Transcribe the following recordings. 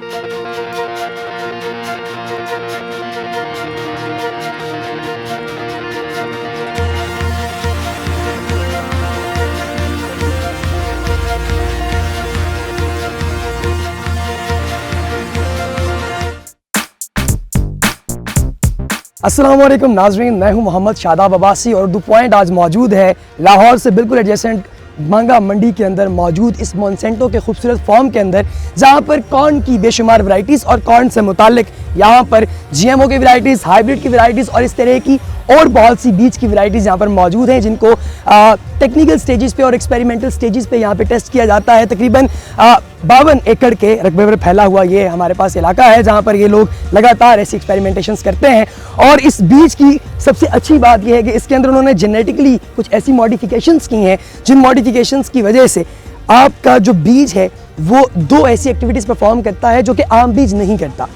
अस्सलामुअलैकुम नाज़रीन, मैं हूं मोहम्मद शादाब अब्बासी और 2 पॉइंट आज मौजूद है लाहौर से बिल्कुल एडजेसेंट मांगा मंडी के अंदर मौजूद इस मोनसेंटो के खूबसूरत फार्म के अंदर, जहां पर कॉर्न की बेशुमार वैरायटीज़ और कॉर्न से मुतालिक यहाँ पर GMO की वैरायटीज़, हाइब्रिड की वैरायटीज़ और इस तरह की और बहुत सी बीज की वैरायटीज़ यहाँ पर मौजूद हैं, जिनको टेक्निकल स्टेजेस पे और एक्सपेरिमेंटल स्टेजेस पे यहाँ पे टेस्ट किया जाता है। तकरीबन 52 एकड़ के रकबे पर फैला हुआ ये हमारे पास इलाका है, जहाँ पर ये लोग लगातार ऐसी एक्सपेरिमेंटेशंस करते हैं। और इस बीज की सबसे अच्छी बात यह है कि इसके अंदर उन्होंने जेनेटिकली कुछ ऐसी मॉडिफिकेशंस की हैं, जिन मॉडिफिकेशंस की वजह से आपका जो बीज है वो 2 ऐसी एक्टिविटीज़ परफॉर्म करता है जो कि आम बीज नहीं करता।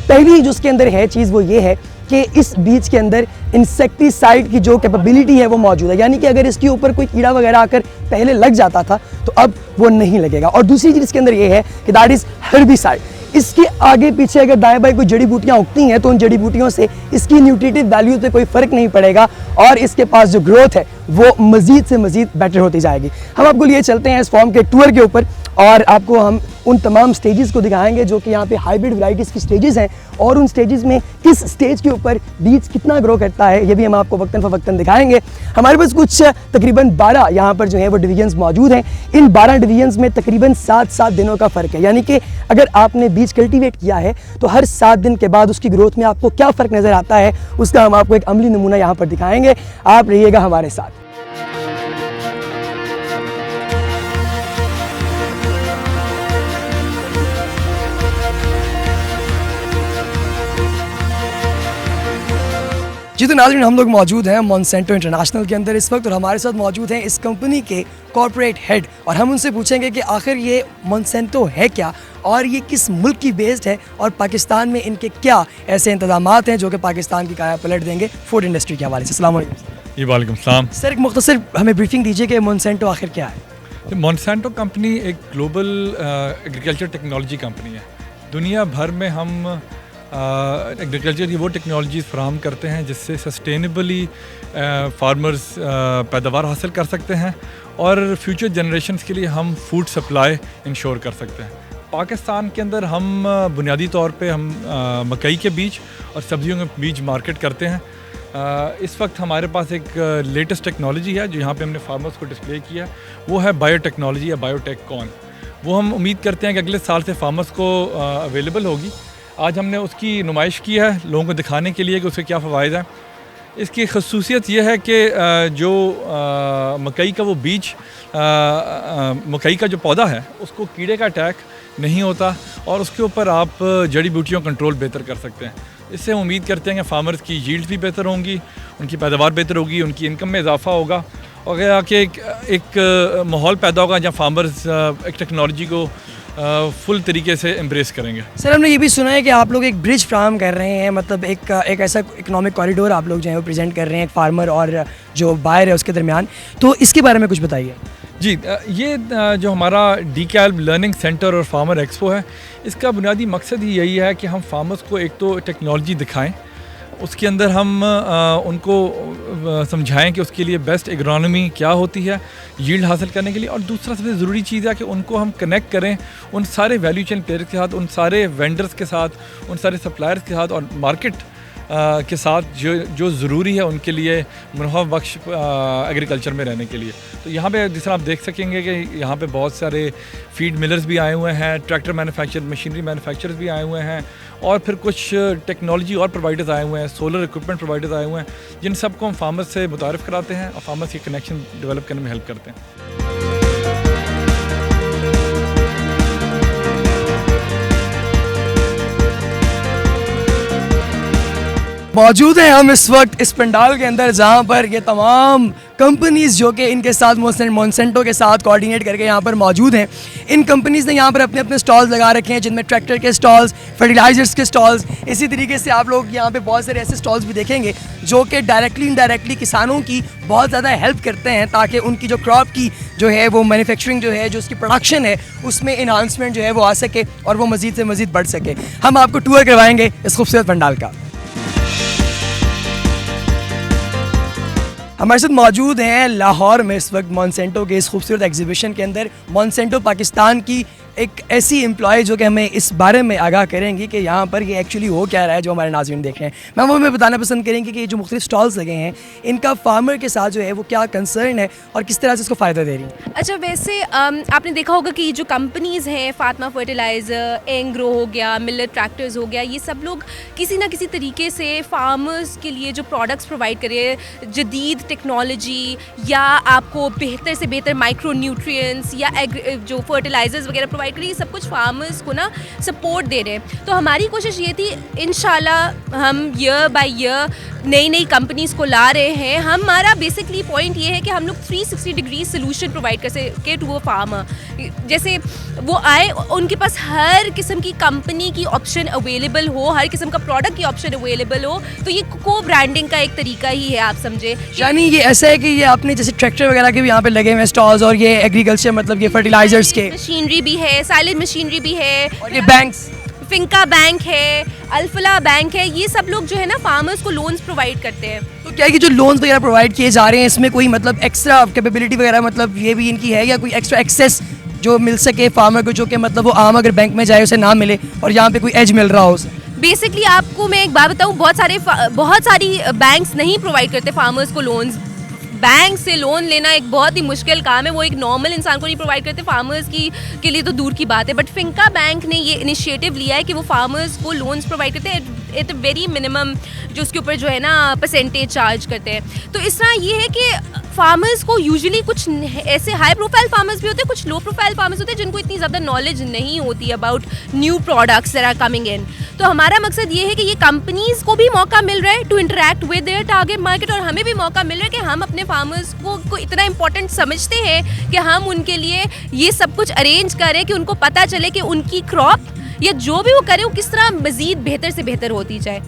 पहली जो उसके अंदर है चीज़ वो ये है कि इस बीज के अंदर इंसेक्टिसाइड की जो कैपेबिलिटी है वो मौजूद है, यानी कि अगर इसके ऊपर कोई कीड़ा वगैरह आकर पहले लग जाता था तो अब वो नहीं लगेगा। और दूसरी चीज़ इसके अंदर ये है कि दैट इज़ हर्बिसाइड। इसके आगे पीछे अगर दाएं बाएं कोई जड़ी बूटियां उगती हैं तो उन जड़ी बूटियों से इसकी न्यूट्रिटिव वैल्यूज पे कोई फ़र्क नहीं पड़ेगा और इसके पास जो ग्रोथ है वो मज़ीद से मज़ीद बेटर होती जाएगी। हम आपको लिए चलते हैं इस फॉर्म के टूर के ऊपर और आपको हम उन तमाम स्टेजेस को दिखाएंगे जो कि यहाँ पे हाइब्रिड वैरायटीज़ की स्टेजेस हैं, और उन स्टेजेस में किस स्टेज के ऊपर बीज कितना ग्रो करता है ये भी हम आपको वक्तन फ़वक्तन दिखाएंगे। हमारे पास कुछ तकरीबन 12 यहाँ पर जो है वो डिवीजन्स मौजूद हैं। इन 12 डिवीजन्स में तकरीबन 7-7 दिनों का फ़र्क है, यानी कि अगर आपने बीज कल्टीवेट किया है तो हर 7 दिन के बाद उसकी ग्रोथ में आपको क्या फ़र्क नज़र आता है उसका हम आपको एक अमली नमूना यहाँ पर दिखाएंगे। आप रहिएगा हमारे साथ। जी तो नाज़रीन, हम लोग मौजूद हैं मोनसेंटो इंटरनेशनल के अंदर इस वक्त, और हमारे साथ मौजूद हैं इस कंपनी के कॉर्पोरेट हेड, और हम उनसे पूछेंगे कि आखिर ये मोनसेंटो है क्या और ये किस मुल्क की बेस्ड है और पाकिस्तान में इनके क्या ऐसे इंतजामात हैं जो कि पाकिस्तान की काया पलट देंगे फूड इंडस्ट्री के हवाले से। अस्सलाम वालेकुम। जी वालेकुम सलाम। सर, एक मुख्तसर हमें ब्रीफिंग दीजिए कि मोनसेंटो आखिर क्या है। मोनसेंटो कंपनी एक ग्लोबल एग्रीकल्चर टेक्नोलॉजी कंपनी है। दुनिया भर में हम एग्रीकल्चर की वो टेक्नोलॉजीज़ फराहम करते हैं जिससे सस्टेनेबली फार्मर्स पैदावार हासिल कर सकते हैं और फ्यूचर जनरेशन्स के लिए हम फूड सप्लाई इंश्योर कर सकते हैं। पाकिस्तान के अंदर हम बुनियादी तौर पे हम मकई के बीज और सब्जियों के बीज मार्केट करते हैं। इस वक्त हमारे पास एक लेटेस्ट टेक्नोलॉजी है जो यहाँ पे हमने फार्मर्स को डिस्प्ले किया, वो है बायोटेक्नोलॉजी या बायोटेक कॉर्न। वो हम उम्मीद करते हैं कि अगले साल से फार्मर्स को अवेलेबल होगी। आज हमने उसकी नुमाइश की है लोगों को दिखाने के लिए कि उसके क्या फ़वाइद हैं। इसकी खसूसियत यह है कि जो मकई का वो बीज मकई का जो पौधा है उसको कीड़े का अटैक नहीं होता और उसके ऊपर आप जड़ी बूटियों कंट्रोल बेहतर कर सकते हैं। इससे हम उम्मीद करते हैं कि फार्मर्स की यील्ड भी बेहतर होंगी, उनकी पैदावार बेहतर होगी, उनकी इनकम में इजाफा होगा और अगर आके एक माहौल पैदा होगा जहाँ फार्मर्स एक टेक्नोलॉजी को फुल तरीके से एम्ब्रेस करेंगे। सर, हमने ये भी सुना है कि आप लोग एक ब्रिज फ्राहम कर रहे हैं, मतलब एक ऐसा इकोनॉमिक कॉरिडोर आप लोग जो है वो प्रेजेंट कर रहे हैं एक फार्मर और जो बायर है उसके दरमियान, तो इसके बारे में कुछ बताइए। जी, ये जो हमारा DCALB लर्निंग सेंटर और फार्मर एक्सपो है, इसका बुनियादी मकसद ही यही है कि हम फार्मर्स को एक तो टेक्नोलॉजी दिखाएं, उसके अंदर हम उनको समझाएं कि उसके लिए बेस्ट एग्रोनॉमी क्या होती है यील्ड हासिल करने के लिए, और दूसरा सबसे ज़रूरी चीज़ है कि उनको हम कनेक्ट करें उन सारे वैल्यू चेन प्लेयर्स के साथ, उन सारे वेंडर्स के साथ, उन सारे सप्लायर्स के साथ और मार्केट के साथ जो ज़रूरी है उनके लिए मुनाफा बख्श एग्रीकल्चर में रहने के लिए। तो यहाँ पे जिस तरह आप देख सकेंगे कि यहाँ पे बहुत सारे फीड मिलर्स भी आए हुए हैं, ट्रैक्टर मैन्युफैक्चर, मशीनरी मैन्युफैक्चरर्स भी आए हुए हैं और फिर कुछ टेक्नोलॉजी और प्रोवाइडर्स आए हुए हैं, सोलर इक्विपमेंट प्रोवाइडर्स आए हुए हैं, जिन सबको हम फार्मर्स से मुतारिफ़ कराते हैं और फार्मर्स के कनेक्शन डेवलप करने में हेल्प करते हैं। मौजूद हैं हम इस वक्त इस पंडाल के अंदर जहां पर ये तमाम कंपनीज़ जो कि इनके साथ मोन्सेंटो के साथ कोऑर्डिनेट करके यहाँ पर मौजूद हैं, इन कंपनीज़ ने यहाँ पर अपने अपने स्टॉल्स लगा रखे हैं, जिनमें ट्रैक्टर के स्टॉल्स, फर्टिलाइजर्स के स्टॉल्स, इसी तरीके से आप लोग यहाँ पे बहुत सारे ऐसे स्टॉल्स भी देखेंगे जो कि डायरेक्टली इनडायरेक्टली किसानों की बहुत ज़्यादा हेल्प करते हैं, ताकि उनकी जो क्रॉप की जो है वो मैन्युफैक्चरिंग जो है, जो उसकी प्रोडक्शन है, उसमें इन्हांसमेंट जो है वो आ सके और वो मज़ीद से मज़ीद बढ़ सके। हम आपको टूर करवाएंगे इस खूबसूरत पंडाल का। हमारे साथ मौजूद हैं लाहौर में इस वक्त मोन्सेंटो के इस खूबसूरत एग्जीबिशन के अंदर मोन्सेंटो पाकिस्तान की एक ऐसी एम्प्लॉय जो कि हमें इस बारे में आगाह करेंगी कि यहाँ पर ये एक्चुअली हो क्या रहा है, जो हमारे नाज़रीन देख रहे हैं। मैम, वो हमें बताना पसंद करेंगे कि ये जो मुख्तलिफ स्टॉल्स लगे हैं, इनका फार्मर के साथ जो है वो क्या कंसर्न है और किस तरह से इसको फ़ायदा दे रही है। अच्छा, वैसे आपने देखा होगा कि जो कंपनीज़ हैं, फातिमा फर्टिलाइज़र, एंग्रो हो गया, मिलर ट्रैक्टर्स हो गया, ये सब लोग किसी ना किसी तरीके से फार्मर्स के लिए जो प्रोडक्ट्स प्रोवाइड करें, जदीद टेक्नोलॉजी या आपको बेहतर से बेहतर माइक्रो न्यूट्रिएंट्स या जो फर्टिलाइजर्स वगैरह प्रोवाइड करें, ये सब कुछ फार्मर्स को ना सपोर्ट दे रहे हैं। तो हमारी कोशिश ये थी, इंशाल्लाह हम ईयर बाय ईयर नई नई कंपनीज़ को ला रहे हैं। हमारा बेसिकली पॉइंट ये है कि हम लोग 360 डिग्री सोल्यूशन प्रोवाइड कर सके टू अ फार्मर। जैसे वो आए, उनके पास हर किस्म की कंपनी की ऑप्शन अवेलेबल हो, हर किस्म का प्रोडक्ट की ऑप्शन अवेलेबल हो। तो ये को ब्रांडिंग का एक तरीका ही है, आप समझे। यानी ये ऐसा है कि ये आपने जैसे ट्रैक्टर वगैरह के भी यहाँ पे लगे हुए स्टॉल्स, और ये एग्रीकल्चर मतलब ये फर्टिलाइजर्स के मशीनरी भी है, साइलेंट मशीनरी भी है, और ये बैंक्स, फिंका बैंक है, अल्फला बैंक है, ये सब लोग जो है ना फार्मर्स को लोन्स प्रोवाइड करते हैं। तो क्या है कि जो लोन्स वगैरह प्रोवाइड किए जा रहे हैं, इसमें कोई मतलब एक्स्ट्रा कैपेबिलिटी वगैरह मतलब ये भी इनकी है, या कोई एक्स्ट्रा एक्सेस जो मिल सके फार्मर को, जो कि मतलब वो आम अगर बैंक में जाए उसे ना मिले और यहाँ पे कोई एज मिल रहा हो उसे? बेसिकली आपको मैं एक बात बताऊँ, बहुत सारी बैंक्स नहीं प्रोवाइड करते फार्मर्स को लोन्स। बैंक से लोन लेना एक बहुत ही मुश्किल काम है, वो एक नॉर्मल इंसान को नहीं प्रोवाइड करते, फार्मर्स के लिए तो दूर की बात है। बट फिंका बैंक ने ये इनिशिएटिव लिया है कि वो फार्मर्स को लोन्स प्रोवाइड करते हैं एट अ वेरी मिनिमम, जो उसके ऊपर जो है ना परसेंटेज चार्ज करते हैं। तो इस तरह ये है कि फार्मर्स को यूजुअली कुछ ऐसे हाई प्रोफाइल फार्मर्स भी होते हैं, कुछ लो प्रोफाइल फार्मर्स होते हैं जिनको इतनी ज़्यादा नॉलेज नहीं होती about new products that are coming in. तो हमारा मकसद ये है कि ये कंपनीज़ को भी मौका मिल रहा है to interact with their target market, और हमें भी मौका मिल रहा है कि हम अपने फार्मर्स को इतना इंपॉर्टेंट समझते हैं कि हम उनके लिए ये सब कुछ अरेंज करें कि उनको पता चले कि उनकी क्रॉप या जो भी वो करे वो किस तरह मज़ीद बेहतर से बेहतर होती जाए।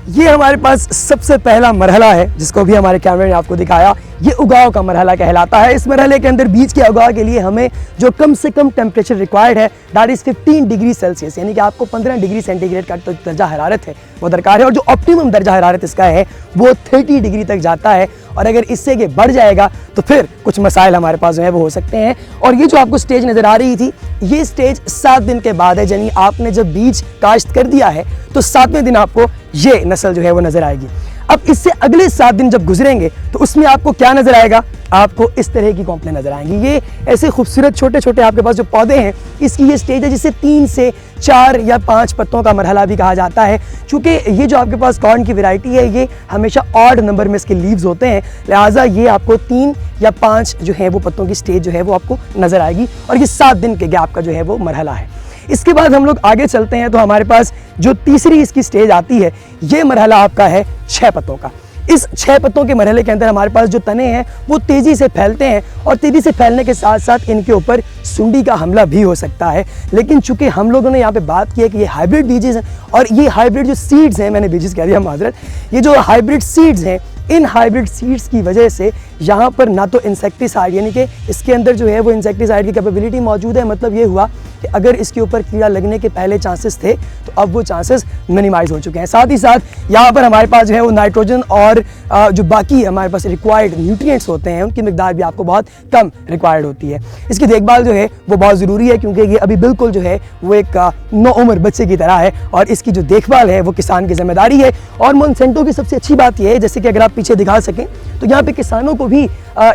ये हमारे पास सबसे पहला मरहला है जिसको भी हमारे कैमरे ने आपको दिखाया, ये उगाव का मरहला कहलाता है। इस मरहले के अंदर बीज के उगाव के लिए हमें जो कम से कम टेम्परेचर रिक्वायर्ड है, दैट इज़ 15 डिग्री सेल्सियस, यानी कि आपको 15 डिग्री सेंटीग्रेड का तो दर्जा हरारत है वो दरकार है, और जो ऑप्टिमम दर्जा हरारत इसका है वो 30 डिग्री तक जाता है। और अगर इससे ये बढ़ जाएगा तो फिर कुछ मसाइल हमारे पास जो है वो हो सकते हैं। और ये जो आपको स्टेज नज़र आ रही थी, ये स्टेज 7 दिन के बाद है, यानी आपने जब बीज काश्त कर दिया है तो 7वें दिन आपको ये नस्ल जो है वो नज़र आएगी। अब इससे अगले 7 दिन जब गुजरेंगे तो उसमें आपको क्या नज़र आएगा? आपको इस तरह की कॉम्प्लें नज़र आएंगी। ये ऐसे खूबसूरत छोटे छोटे आपके पास जो पौधे हैं, इसकी ये स्टेज है जिसे 3 से 4 या 5 पत्तों का मरहला भी कहा जाता है। चूँकि ये जो आपके पास कॉर्न की वैरायटी है, ये हमेशा ऑड नंबर में इसके लीव्स होते हैं, लिहाजा ये आपको 3 या 5 जो है वो पत्तों की स्टेज जो है वो आपको नज़र आएगी, और ये 7 दिन के गैप का जो है वो मरहला है। इसके बाद हम लोग आगे चलते हैं तो हमारे पास जो तीसरी इसकी स्टेज आती है, ये मरहला आपका है 6 पत्तों का। इस 6 पत्तों के मरहले के अंदर हमारे पास जो तने हैं वो तेज़ी से फैलते हैं, और तेज़ी से फैलने के साथ साथ इनके ऊपर सुंडी का हमला भी हो सकता है। लेकिन चूंकि हम लोगों ने यहाँ पे बात की है कि ये हाइब्रिड बीजेस हैं, और ये हाइब्रिड जो सीड्स हैं, मैंने बीजेस कह दिया माजरत, ये जो हाइब्रिड सीड्स हैं, इन हाइब्रिड सीड्स की वजह से यहाँ पर ना तो इंसेक्टिसाइड, यानी कि इसके अंदर जो है वो इंसेक्टिसाइड की कैपेबिलिटी मौजूद है। मतलब ये हुआ कि अगर इसके ऊपर कीड़ा लगने के पहले चांसेस थे तो अब वो चांसेस मिनिमाइज हो चुके हैं। साथ ही साथ यहाँ पर हमारे पास जो है वो नाइट्रोजन और जो बाकी हमारे पास रिक्वायर्ड न्यूट्रिएंट्स होते हैं उनकी मिकदार भी आपको बहुत कम रिक्वायर्ड होती है। इसकी देखभाल जो है वो बहुत ज़रूरी है, क्योंकि ये अभी बिल्कुल जो है वो एक नौउम्र बच्चे की तरह है, और इसकी जो देखभाल है वो किसान की जिम्मेदारी है। और मोन्सेंटो की सबसे अच्छी बात यह है, जैसे कि अगर आप पीछे दिखा सकें तो यहाँ पे किसानों को भी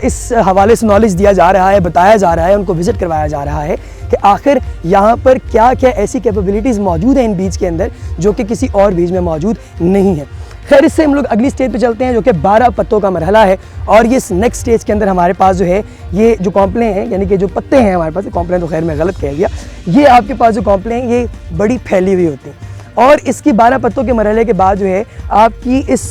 इस हवाले से नॉलेज दिया जा रहा है, बताया जा रहा है, उनको विजिट करवाया जा रहा है कि आखिर यहाँ पर क्या क्या ऐसी कैपेबिलिटीज़ मौजूद हैं इन बीज के अंदर जो कि किसी और बीज में मौजूद नहीं है। खैर इससे हम लोग अगली स्टेज पे चलते हैं जो कि 12 पत्तों का मरहला है। और ये इस नेक्स्ट स्टेज के अंदर हमारे पास जो है ये जो कॉम्पले हैं, यानी कि जो पत्ते हैं हमारे पास, कॉम्पले तो खैर मैं गलत कह दिया, ये आपके पास जो कॉम्पले हैं ये बड़ी फैली हुई होती हैं। और इसकी 12 पत्तों के मरहले के बाद जो है आपकी इस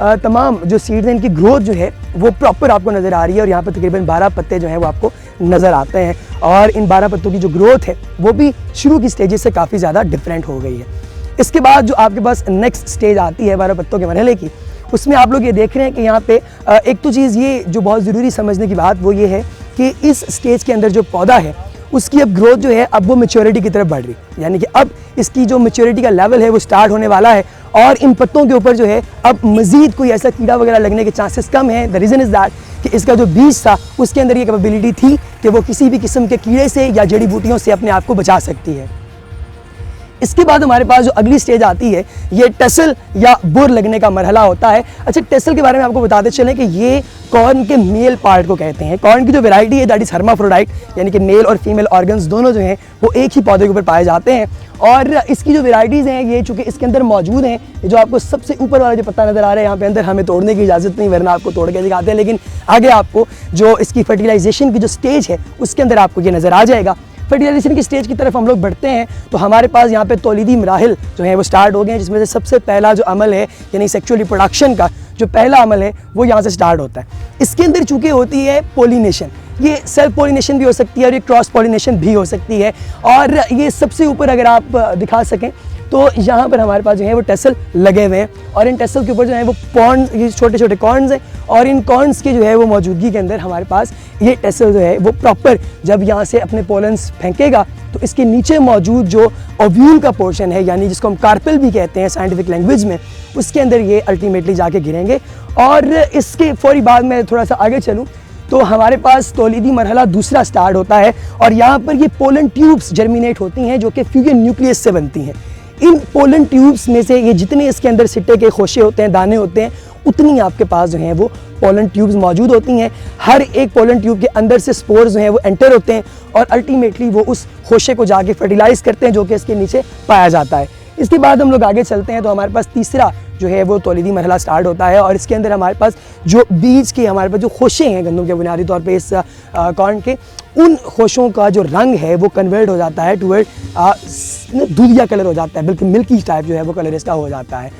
तमाम जो सीड्स हैं इनकी ग्रोथ जो है वो प्रॉपर आपको नज़र आ रही है। और यहाँ पर तकरीबन 12 पत्ते जो हैं वो आपको नज़र आते हैं। और इन 12 पत्तों की जो ग्रोथ है वो भी शुरू की स्टेजेस से काफ़ी ज़्यादा डिफरेंट हो गई है। इसके बाद जो आपके पास नेक्स्ट स्टेज आती है 12 पत्तों के मरहले की, उसमें आप लोग ये देख रहे हैं कि यहाँ पे एक तो चीज़ ये जो बहुत ज़रूरी समझने की बात वो ये है कि इस स्टेज के अंदर जो पौधा है उसकी अब ग्रोथ जो है अब वो मैच्योरिटी की तरफ बढ़ रही है, यानी कि अब इसकी जो मैच्योरिटी का लेवल है वो स्टार्ट होने वाला है। और इन पत्तों के ऊपर जो है अब मज़ीद कोई ऐसा कीड़ा वगैरह लगने के चांसेस कम हैं। द रीज़न इज़ दैट कि इसका जो बीज था उसके अंदर ये कैपेबिलिटी थी कि वो किसी भी किस्म के कीड़े से या जड़ी बूटियों से अपने आप को बचा सकती है। इसके बाद हमारे पास जो अगली स्टेज आती है ये टेसल या बुर लगने का मरहला होता है। अच्छा, टेसल के बारे में आपको बताते चलें कि ये कॉर्न के मेल पार्ट को कहते हैं। कॉर्न की जो वैरायटी है दैट इज़ हर्माफ्रोडाइट, यानी कि मेल और फीमेल ऑर्गन्स दोनों जो हैं वो एक ही पौधे के ऊपर पाए जाते हैं। और इसकी जो वेराइटीज़ हैं ये चूँकि इसके अंदर मौजूद हैं, जो आपको सबसे ऊपर वाला जो पत्ता नज़र आ रहा है यहाँ पे अंदर हमें तोड़ने की इजाज़त नहीं, वरना आपको तोड़ के दिखाते हैं, लेकिन आगे आपको जो इसकी फर्टिलाइजेशन की जो स्टेज है उसके अंदर आपको ये नज़र आ जाएगा। फर्टिलाइजेशन की स्टेज की तरफ हम लोग बढ़ते हैं तो हमारे पास यहाँ पे तौलीदी मराहिल जो है वो स्टार्ट हो गए हैं, जिसमें से सबसे पहला जो अमल है यानी सेक्सुअल रिप्रोडक्शन का जो पहला अमल है वो यहाँ से स्टार्ट होता है। इसके अंदर चूँकि होती है पोलिनेशन, ये सेल्फ पोलिनेशन भी हो सकती है और ये क्रॉस पोलिनेशन भी हो सकती है। और ये सबसे ऊपर अगर आप दिखा सकें तो यहाँ पर हमारे पास जो है वो टेसल लगे हुए हैं और इन टेसल के ऊपर जो है वो पॉन्ड, ये छोटे छोटे कॉर्न्स हैं और इन कॉर्न्स की जो है वो मौजूदगी के अंदर हमारे पास ये टेसल जो है वो प्रॉपर जब यहाँ से अपने पोलन्स फेंकेगा तो इसके नीचे मौजूद जो ओव्यूल का पोर्शन है, यानी जिसको हम कार्पेल भी कहते हैं साइंटिफिक लैंग्वेज में, उसके अंदर ये अल्टीमेटली जाके गिरेंगे। और इसके फौरी बाद में थोड़ा सा आगे चलूँ तो हमारे पास तौलीदी मरहला दूसरा स्टार्ट होता है और यहाँ पर ये पोलन ट्यूब्स जर्मिनेट होती हैं जो कि फ्यूजन न्यूक्लियस से बनती हैं। इन पोलन ट्यूब्स में से ये जितने इसके अंदर सिट्टे के खोशे होते हैं, दाने होते हैं, उतनी आपके पास जो हैं वो पोलन ट्यूब्स मौजूद होती हैं। हर एक पोलन ट्यूब के अंदर से स्पोर्स जो हैं वो एंटर होते हैं और अल्टीमेटली वो उस खोशे को जाके फर्टिलाइज करते हैं जो कि इसके नीचे पाया जाता है। इसके बाद हम लोग आगे चलते हैं तो हमारे पास तीसरा जो है वो तौलीदी मरहला स्टार्ट होता है और इसके अंदर हमारे पास जो बीज के हमारे पास जो खोशे हैं गंदम के बुनियादी तौर पे इस कॉर्न के, उन खोशों का जो रंग है वो कन्वर्ट हो जाता है टुवर्ड दूधिया कलर हो जाता है, बिल्कुल मिल्की टाइप जो है वो कलर इसका हो जाता है।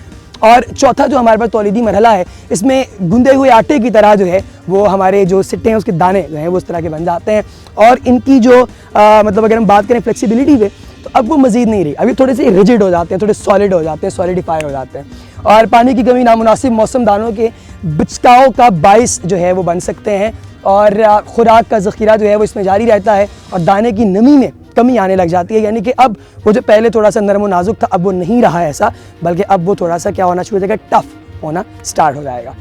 और चौथा जो हमारे पास तौलीदी मरहला है इसमें गुंदे हुए आटे की तरह जो है वो हमारे जो सिट्टे हैं उसके दाने जो हैं वो इस तरह के बन जाते हैं और इनकी जो मतलब अगर हम बात करें फ्लेक्सिबिलिटी पे तो अब वो मज़ीद नहीं रही, अभी थोड़े से रिजिड हो जाते हैं, थोड़े सॉलिड हो जाते हैं, सॉलिडिफाई हो जाते हैं और पानी की कमी, नामुनासिब मौसम, दानों के बिचकाव का बाइस जो है वो बन सकते हैं और खुराक का ज़ख़ीरा जो है वो इसमें जारी रहता है और दाने की नमी में कमी आने लग जाती है। यानी कि अब वो जो पहले थोड़ा सा नरम व नाजुक था अब वो नहीं रहा ऐसा, बल्कि अब वो थोड़ा सा क्या होना शुरू हो जाएगा, टफ होना स्टार्ट हो जाएगा।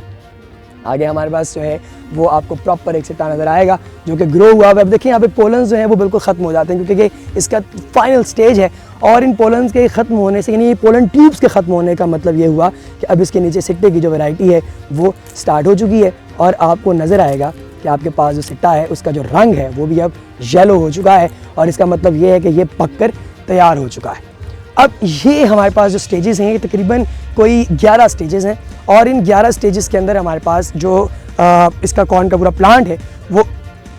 आगे हमारे पास जो है वो आपको प्रॉपर एक सिट्टा नज़र आएगा जो कि ग्रो हुआ है। अब देखिए यहाँ पे पोलन्स जो हैं वो बिल्कुल ख़त्म हो जाते हैं क्योंकि इसका फाइनल स्टेज है और इन पोलन्स के ख़त्म होने से, यानी पोलन ट्यूब्स के ख़त्म होने का मतलब ये हुआ कि अब इसके नीचे सिट्टे की जो वैरायटी है वो स्टार्ट हो चुकी है और आपको नज़र आएगा कि आपके पास जो सिट्टा है उसका जो रंग है वो भी अब येलो हो चुका है और इसका मतलब ये है कि ये पककर तैयार हो चुका है। अब ये हमारे पास जो स्टेजेस हैं ये तकरीबन कोई 11 स्टेजेस हैं और इन 11 स्टेजेस के अंदर हमारे पास जो इसका कॉर्न का पूरा प्लांट है वो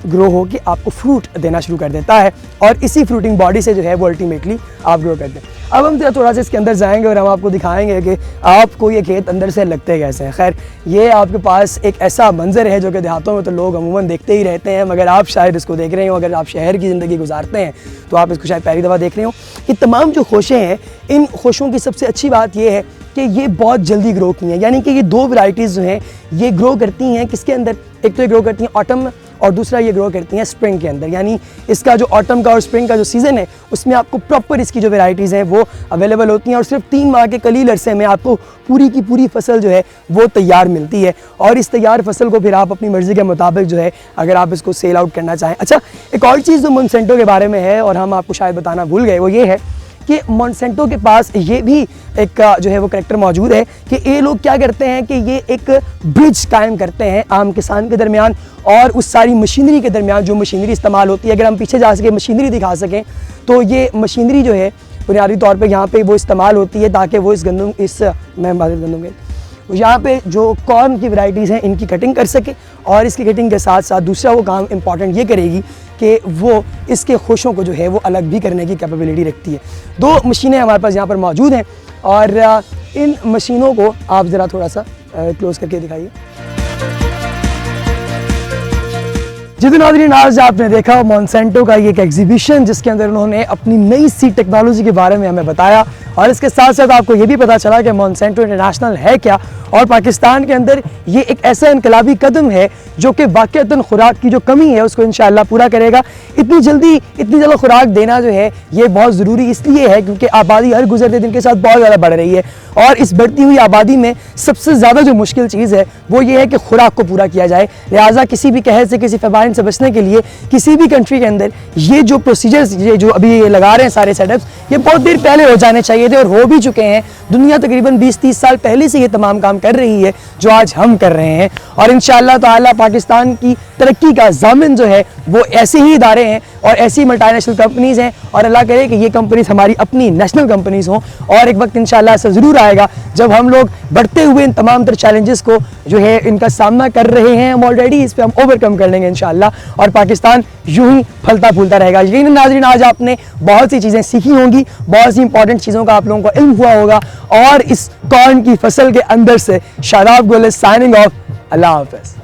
ग्रो हो के आपको फ्रूट देना शुरू कर देता है और इसी फ्रूटिंग बॉडी से जो है वो अल्टीमेटली आप ग्रो करते हैं। अब हम थोड़ा सा इसके अंदर जाएंगे और हम आपको दिखाएंगे कि आपको ये खेत अंदर से लगते कैसे हैं। खैर ये आपके पास एक ऐसा मंजर है जो कि देहातों में तो लोग अमूमन देखते ही रहते हैं, मगर आप शायद इसको देख रहे हो, अगर आप शहर की ज़िंदगी गुजारते हैं तो आप इसको शायद पहली दफ़ा देख रहे हो। कि तमाम जो खोशे हैं, इन खोशों की सबसे अच्छी बात ये है कि ये बहुत जल्दी ग्रो की हैं, यानी कि ये दो वैरायटीज़ जो हैं ये ग्रो करती हैं किसके अंदर, एक तो ये ग्रो करती हैं ऑटम में और दूसरा ये ग्रो करती हैं स्प्रिंग के अंदर। यानी इसका जो ऑटम का और स्प्रिंग का जो सीज़न है उसमें आपको प्रॉपर इसकी जो वेराइटीज़ हैं वो अवेलेबल होती हैं और सिर्फ 3 माह के कलील अरसे में आपको पूरी की पूरी फसल जो है वो तैयार मिलती है और इस तैयार फसल को फिर आप अपनी मर्ज़ी के मुताबिक जो है अगर आप इसको सेल आउट करना चाहें। अच्छा, एक और चीज़ जो मोनसेंटो के बारे में है और हम आपको शायद बताना भूल गए वो ये है कि मोनसेंटो के पास ये भी एक जो है वो करैक्टर मौजूद है कि ये लोग क्या करते हैं कि ये एक ब्रिज कायम करते हैं आम किसान के दरमियान और उस सारी मशीनरी के दरमियान जो मशीनरी इस्तेमाल होती है। अगर हम पीछे जा सके मशीनरी दिखा सकें तो ये मशीनरी जो है बुनियादी तौर पे यहाँ पे वो इस्तेमाल होती है ताकि वो इस वो यहाँ पे जो कॉर्न की वैरायटीज़ हैं इनकी कटिंग कर सके, और इसकी कटिंग के साथ साथ दूसरा वो काम इंपॉर्टेंट ये करेगी कि वो इसके खुशों को जो है वो अलग भी करने की कैपेबिलिटी रखती है। 2 मशीनें हमारे पास यहाँ पर मौजूद हैं, और इन मशीनों को आप ज़रा थोड़ा सा क्लोज करके दिखाइए। जी तो नाज़रीन, आज आपने देखा मॉन्सेंटो का ये एक एग्जीबिशन जिसके अंदर उन्होंने अपनी नई सी टेक्नोलॉजी के बारे में हमें बताया, और इसके साथ साथ आपको ये भी पता चला कि मॉन्सेंटो इंटरनेशनल है क्या, और पाकिस्तान के अंदर ये एक ऐसा इनकलाबी कदम है जो कि वाक़ईतन खुराक की जो कमी है उसको इंशाअल्लाह पूरा करेगा। इतनी जल्द खुराक देना जो है ये बहुत ज़रूरी इसलिए है क्योंकि आबादी हर गुजरते दिन के साथ बहुत ज़्यादा बढ़ रही है, और इस बढ़ती हुई आबादी में सबसे ज़्यादा जो मुश्किल चीज़ है वो ये है कि खुराक को पूरा किया जाए। लिहाजा किसी भी कहर से, किसी फवाइन से बचने के लिए किसी भी कंट्री के अंदर ये जो प्रोसीजर्स, ये जो अभी ये लगा रहे हैं सारे सेटअप्स, ये बहुत देर पहले हो जाने चाहिए थे और हो भी चुके हैं। दुनिया तकरीबन 20-30 साल पहले से ये तमाम काम कर रही है जो आज हम कर रहे हैं, और इंशाअल्लाह ताला पाकिस्तान की तरक्की का ज़ामिन जो है वो ऐसे ही इदारे हैं और ऐसी मल्टीनेशनल कंपनीज़ हैं, और अल्लाह करे कि ये कंपनीज़ हमारी अपनी नेशनल कंपनीज़ हों, और एक वक्त इंशाअल्लाह ऐसा ज़रूर आएगा जब हम लोग बढ़ते हुए इन तमाम तर चैलेंजेस को जो है इनका सामना कर रहे हैं हम ऑलरेडी, इस पर हम ओवरकम कर लेंगे इंशाअल्लाह, और पाकिस्तान यूं ही फलता फूलता रहेगा। यकीनन नाज़रीन, आज आपने बहुत सी चीज़ें सीखी होंगी, बहुत सी इंपॉर्टेंट चीज़ों का आप लोगों को इल्म हुआ होगा, और इस कॉर्न की फसल के अंदर से शादाब गुल साइनिंग ऑफ। अल्लाह हाफ़िज़।